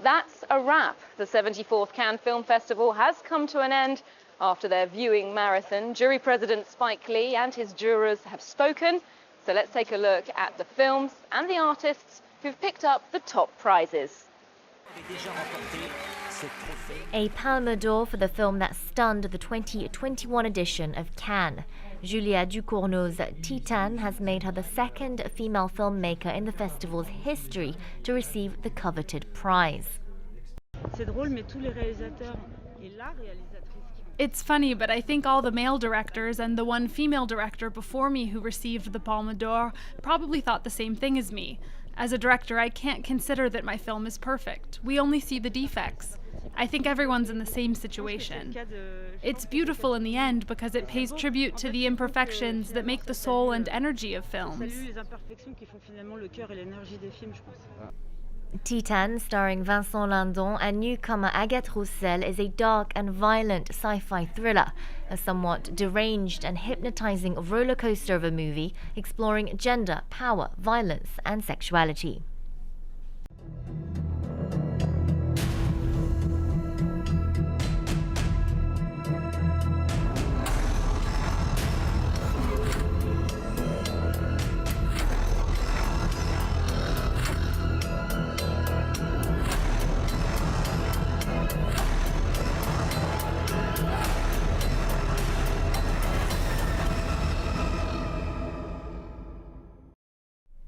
That's a wrap. The 74th Cannes Film Festival has come to an end. After their viewing marathon, jury president Spike Lee and his jurors have spoken. So let's take a look at the films and the artists who've picked up the top prizes. A Palme d'Or for the film that stunned the 2021 edition of Cannes. Julia Ducournau's Titane has made her the second female filmmaker in the festival's history to receive the coveted prize. It's funny, but I think all the male directors and the one female director before me who received the Palme d'Or probably thought the same thing as me. As a director, I can't consider that my film is perfect. We only see the defects. I think everyone's in the same situation. It's beautiful in the end because it pays tribute to the imperfections that make the soul and energy of films. Titane, starring Vincent Lindon and newcomer Agathe Roussel, is a dark and violent sci-fi thriller, a somewhat deranged and hypnotizing roller coaster of a movie exploring gender, power, violence and sexuality.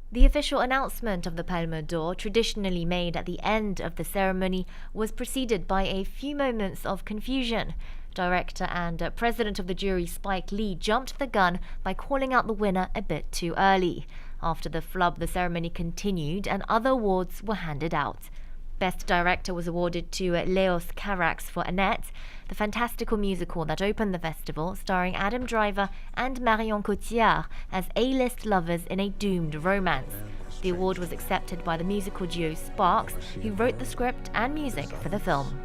The official announcement of the Palme d'Or, traditionally made at the end of the ceremony, was preceded by a few moments of confusion. Director and president of the jury Spike Lee jumped the gun by calling out the winner a bit too early. After the flub, the ceremony continued and other awards were handed out. Best Director was awarded to Leos Carax for Annette, the fantastical musical that opened the festival, starring Adam Driver and Marion Cotillard as A-list lovers in a doomed romance. The award was accepted by the musical duo Sparks, who wrote the script and music for the film.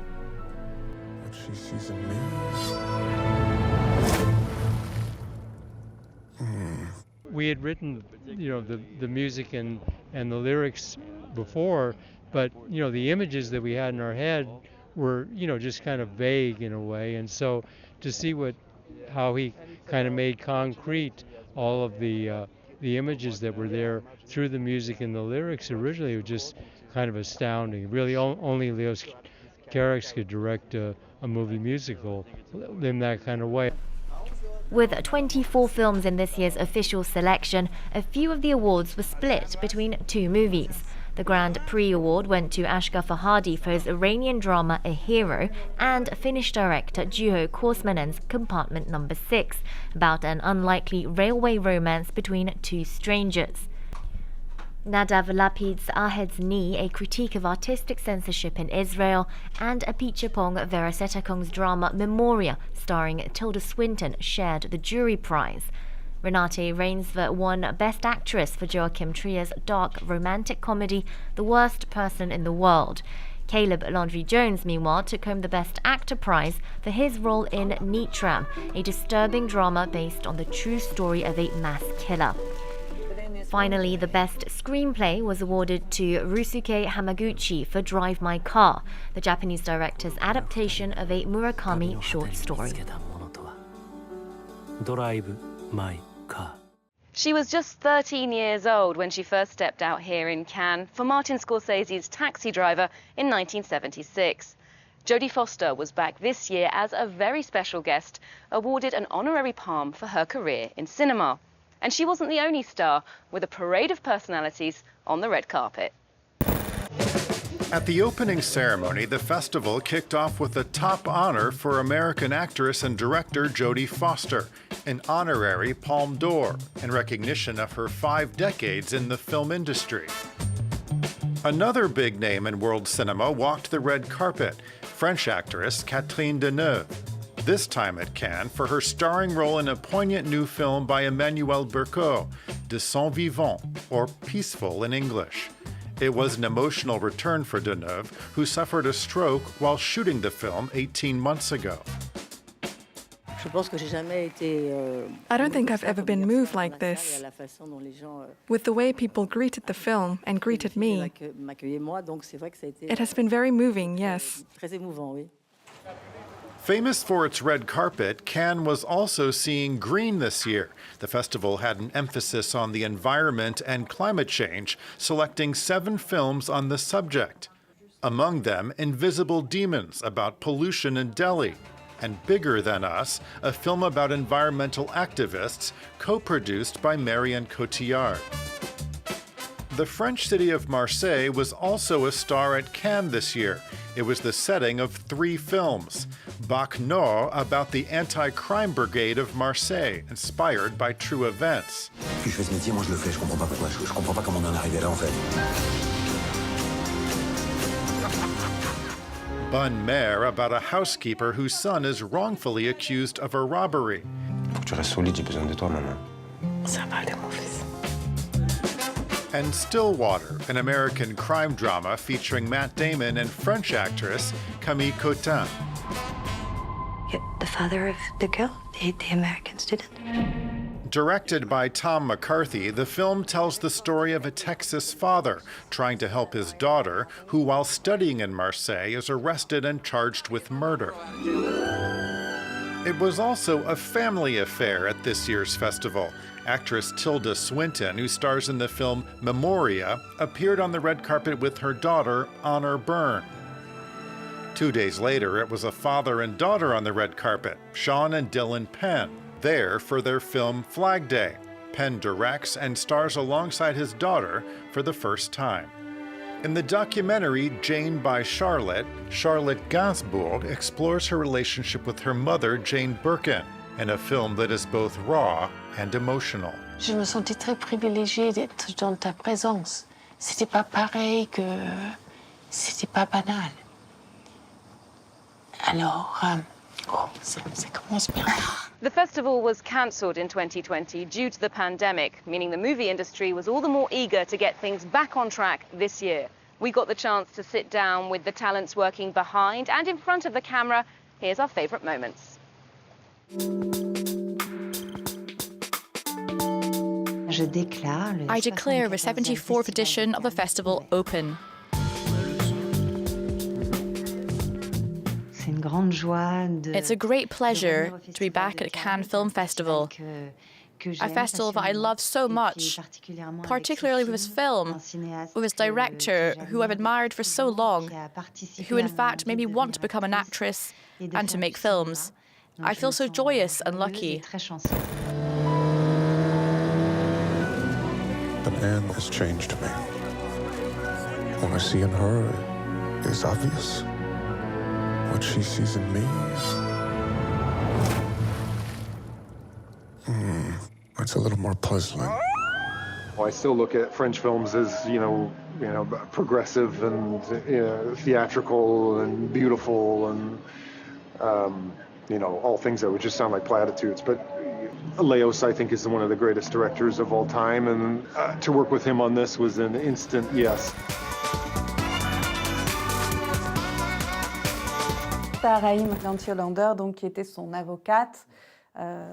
What she sees in me. We had written, the music and the lyrics before, but the images that we had in our head were just kind of vague in a way, and so to see how he kind of made concrete all of the images that were there through the music and the lyrics originally was just kind of astounding. Really, only Leos Carax could direct a movie musical in that kind of way. With 24 films in this year's official selection, a few of the awards were split between two movies. The Grand Prix Award went to Ashghar Farhadi for his Iranian drama A Hero, and Finnish director Juho Korsmanen's Compartment No. 6, about an unlikely railway romance between two strangers. Nadav Lapid's Ahed's Knee, a critique of artistic censorship in Israel, and Apichatpong Verasetakong's drama Memoria, starring Tilda Swinton, shared the jury prize. Renate Reinsve won Best Actress for Joachim Trier's dark romantic comedy The Worst Person in the World. Caleb Landry-Jones, meanwhile, took home the Best Actor prize for his role in Neatram, a disturbing drama based on the true story of a mass killer. Finally, the Best Screenplay was awarded to Ryusuke Hamaguchi for Drive My Car, the Japanese director's adaptation of a Murakami short story. Drive My Car. She was just 13 years old when she first stepped out here in Cannes for Martin Scorsese's Taxi Driver in 1976. Jodie Foster was back this year as a very special guest, awarded an honorary palm for her career in cinema. And she wasn't the only star, with a parade of personalities on the red carpet. At the opening ceremony, the festival kicked off with a top honor for American actress and director Jodie Foster, an honorary Palme d'Or in recognition of her 5 decades in the film industry. Another big name in world cinema walked the red carpet, French actress Catherine Deneuve, this time at Cannes for her starring role in a poignant new film by Emmanuel Bercot, De Son Vivant, or Peaceful in English. It was an emotional return for Deneuve, who suffered a stroke while shooting the film 18 months ago. I don't think I've ever been moved like this, with the way people greeted the film and greeted me. It has been very moving, yes. Famous for its red carpet, Cannes was also seeing green this year. The festival had an emphasis on the environment and climate change, selecting 7 films on the subject. Among them, Invisible Demons, about pollution in Delhi, and Bigger Than Us, a film about environmental activists, co-produced by Marion Cotillard. The French city of Marseille was also a star at Cannes this year. It was the setting of 3 films. Bac Nord, about the anti-crime brigade of Marseille, inspired by true events. Bonne Mère, about a housekeeper whose son is wrongfully accused of a robbery. And Stillwater, an American crime drama featuring Matt Damon and French actress Camille Cotin. The father of the girl, the American student. Directed by Tom McCarthy, the film tells the story of a Texas father trying to help his daughter, who while studying in Marseille is arrested and charged with murder. It was also a family affair at this year's festival. Actress Tilda Swinton, who stars in the film Memoria, appeared on the red carpet with her daughter, Honor Byrne. 2 days later, it was a father and daughter on the red carpet, Sean and Dylan Penn, there for their film Flag Day. Penn directs and stars alongside his daughter for the first time. In the documentary Jane by Charlotte, Charlotte Gainsbourg explores her relationship with her mother, Jane Birkin, in a film that is both raw and emotional. Je me sentais très privilégiée d'être dans ta présence. C'était pas pareil que... C'était pas banal. Alors, ça commence bien. The festival was cancelled in 2020 due to the pandemic, meaning the movie industry was all the more eager to get things back on track this year. We got the chance to sit down with the talents working behind and in front of the camera. Here's our favourite moments. I declare the 74th edition of the festival open. It's a great pleasure to be back at Cannes Film Festival, a festival that I love so much, particularly with this film, with its director, who I've admired for so long, who in fact made me want to become an actress and to make films. I feel so joyous and lucky. But Anne has changed me. What I see in her is obvious. What she sees in me, it's a little more puzzling. I still look at French films as, you know, progressive and theatrical and beautiful and, all things that would just sound like platitudes. But Leos, I think, is one of the greatest directors of all time, and to work with him on this was an instant yes.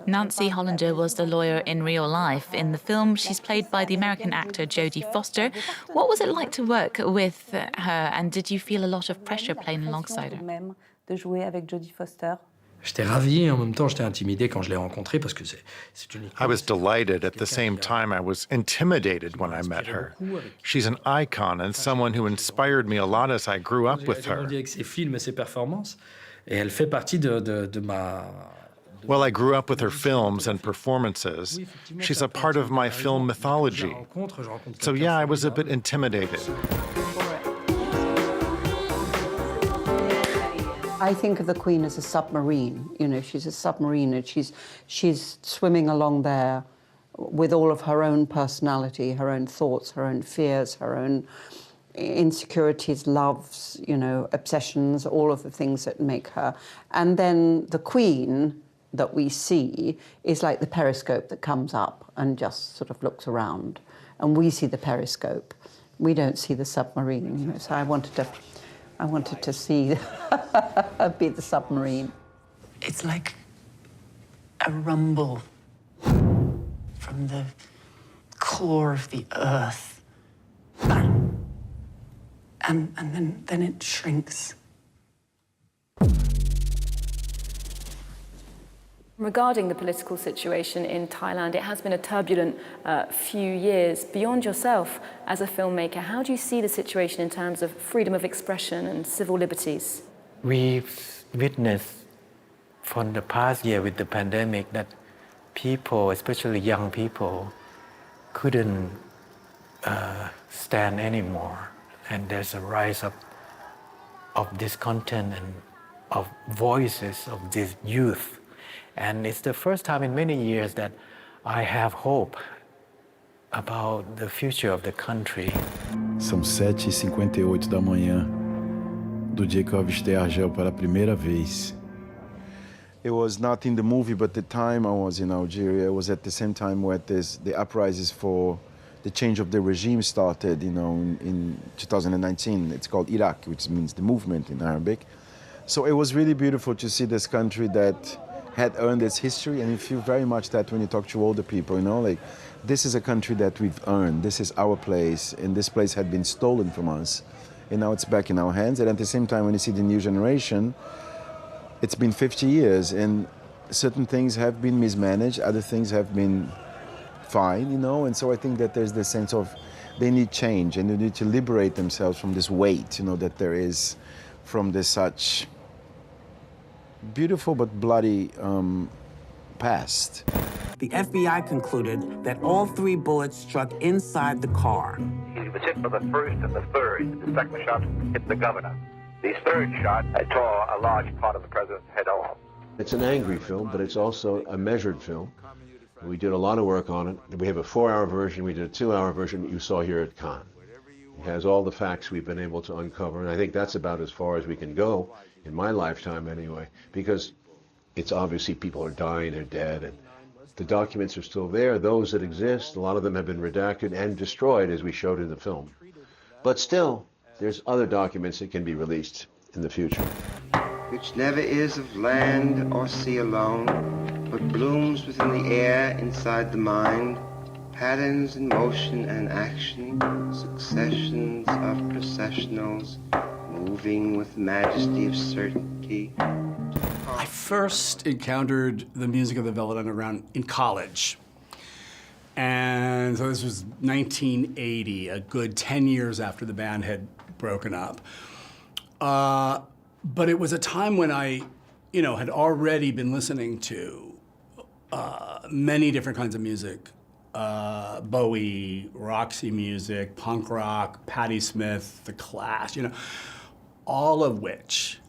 Nancy Hollander was the lawyer in real life. In the film, she's played by the American actor Jodie Foster. What was it like to work with her, and did you feel a lot of pressure playing alongside her? I was delighted. At the same time, I was intimidated when I met her. She's an icon and someone who inspired me a lot as I grew up with her. Well, I grew up with her films and performances. She's a part of my film mythology. So yeah, I was a bit intimidated. I think of the Queen as a submarine. You know, she's a submarine, and she's swimming along there with all of her own personality, her own thoughts, her own fears, her own insecurities, loves, you know, obsessions, all of the things that make her. And then the Queen that we see is like the periscope that comes up and just sort of looks around. And we see the periscope. We don't see the submarine, you know, so I wanted to see be the submarine. It's like a rumble from the core of the earth. And then it shrinks. Regarding the political situation in Thailand, it has been a turbulent few years. Beyond yourself as a filmmaker, how do you see the situation in terms of freedom of expression and civil liberties? We've witnessed from the past year with the pandemic that people, especially young people, couldn't stand anymore. And there's a rise of discontent and of voices of this youth. And it's the first time in many years that I have hope about the future of the country. São 7h58 da manhã do dia que eu avistei Argel pela primeira vez. It was not in the movie, but the time I was in Algeria, it was at the same time where the uprisings for the change of the regime started, you know, in 2019. It's called Iraq, which means the movement in Arabic. So it was really beautiful to see this country that had earned its history, and you feel very much that when you talk to older people, you know, like, this is a country that we've earned, this is our place, and this place had been stolen from us, and now it's back in our hands. And at the same time, when you see the new generation, it's been 50 years, and certain things have been mismanaged, other things have been fine, you know, and so I think that there's this sense of they need change, and they need to liberate themselves from this weight, you know, that there is from this such beautiful but bloody past. The FBI concluded that all 3 bullets struck inside the car. He was hit by the first and the third. The second shot hit the governor. The third shot tore a large part of the president's head off. It's an angry film, but it's also a measured film. We did a lot of work on it. We have a 4-hour version. We did a 2-hour version that you saw here at Cannes. It has all the facts we've been able to uncover, and I think that's about as far as we can go, in my lifetime anyway, because it's obviously people are dying, they're dead, and the documents are still there, those that exist. A lot of them have been redacted and destroyed, as we showed in the film. But still, there's other documents that can be released in the future. Which never is of land or sea alone, but blooms within the air inside the mind, patterns in motion and action, successions of processionals, moving with majesty of certainty. I first encountered the music of the Velvet Underground in college. And so this was 1980, a good 10 years after the band had broken up. But it was a time when I, you know, had already been listening to many different kinds of music. Bowie, Roxy music, punk rock, Patti Smith, The Clash, you know, all of which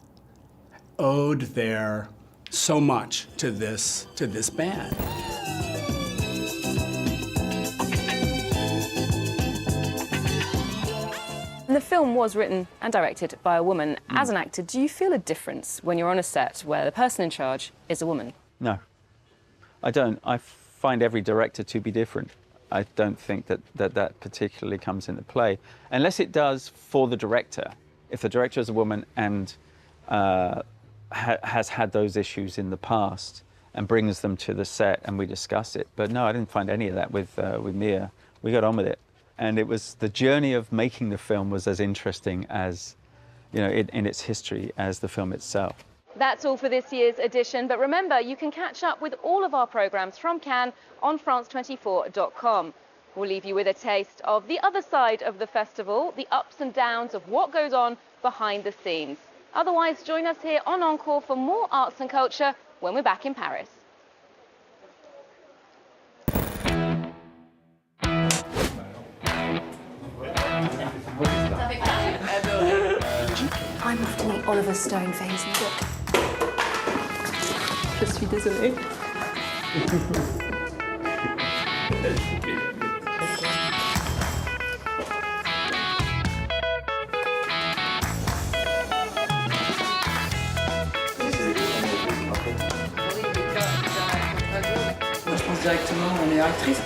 owed their so much to this band. And the film was written and directed by a woman. As an actor, do you feel a difference when you're on a set where the person in charge is a woman? No, I don't. I find every director to be different. I don't think that particularly comes into play, unless it does for the director. If the director is a woman and has had those issues in the past and brings them to the set and we discuss it. But no, I didn't find any of that with Mia. We got on with it. And it was the journey of making the film was as interesting as, you know, in its history as the film itself. That's all for this year's edition, but remember, you can catch up with all of our programmes from Cannes on France24.com. We'll leave you with a taste of the other side of the festival, the ups and downs of what goes on behind the scenes. Otherwise, join us here on Encore for more arts and culture when we're back in Paris. I'm off to meet Oliver Stone for his book. Je suis désolée. Moi, je pense directement à la meilleure actrice.